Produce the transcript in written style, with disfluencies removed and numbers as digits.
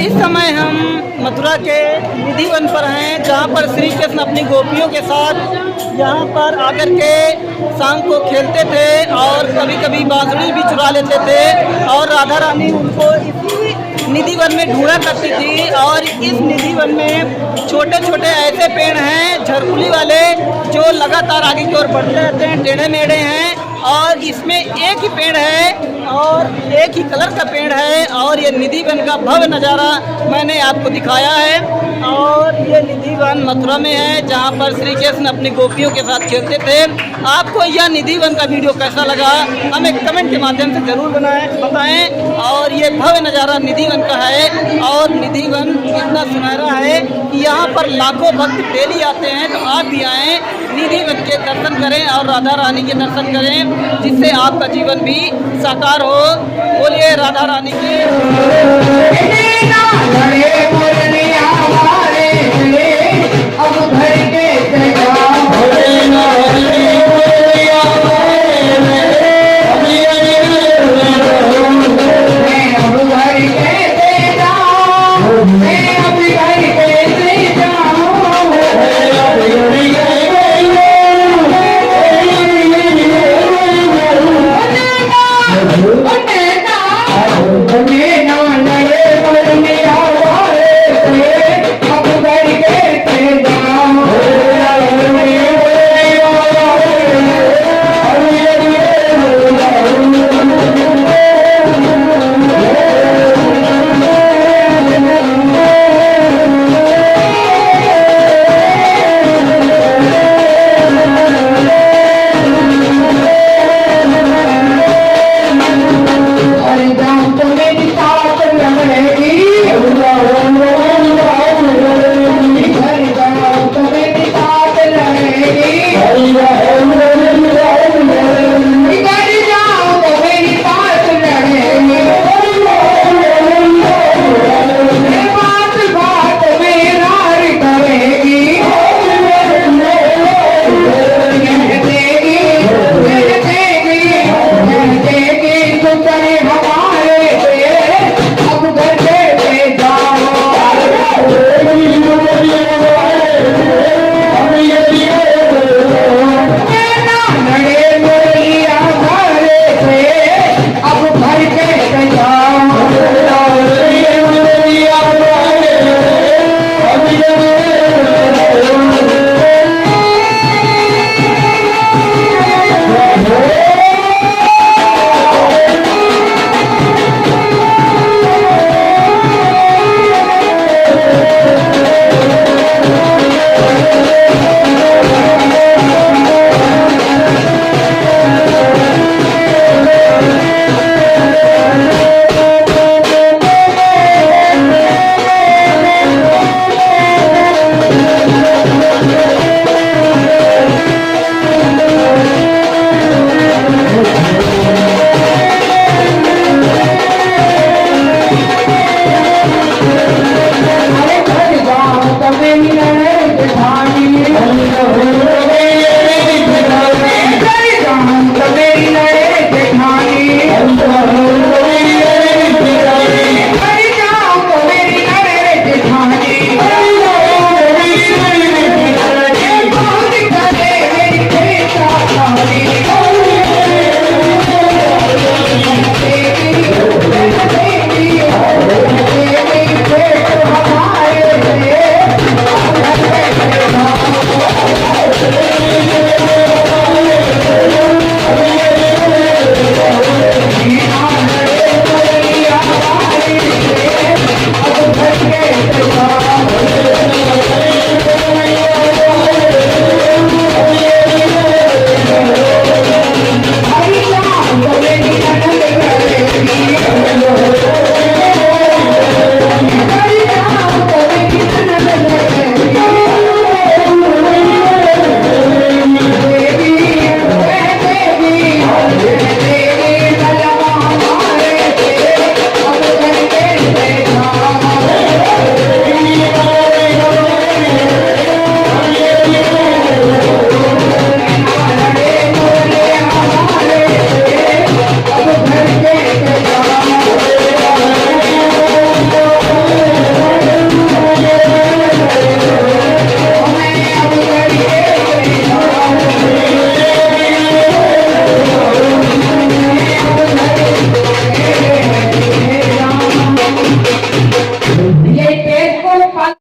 इस समय हम मथुरा के निधि वन पर हैं, जहाँ पर श्री कृष्ण अपनी गोपियों के साथ यहाँ पर आकर के शाम को खेलते थे और कभी कभी बांसुरी भी चुरा लेते थे और राधा रानी उनको इसी निधि वन में ढूंढा करती थी। और इस निधि वन में छोटे छोटे ऐसे पेड़ हैं झरकुली वाले जो लगातार आगे की ओर बढ़ते रहते हैं, टेढ़े मेढ़े हैं और इसमें एक ही पेड़ है और एक ही कलर का पेड़ है। और ये निधि वन का भव्य नज़ारा मैंने आपको दिखाया है। और ये निधि वन मथुरा में है, जहाँ पर श्री कृष्ण अपनी गोपियों के साथ खेलते थे। आपको यह निधि वन का वीडियो कैसा लगा हमें कमेंट के माध्यम से ज़रूर बताएं। और ये भव्य नज़ारा निधि वन का है और निधि वन इतना सुनहरा है कि यहाँ पर लाखों भक्त डेली आते हैं। तो आप भी आएँ, निधि वन के दर्शन करें और राधा रानी के दर्शन करें, जिससे आपका जीवन भी साकार हो। बोलिए राधा रानी की। मैं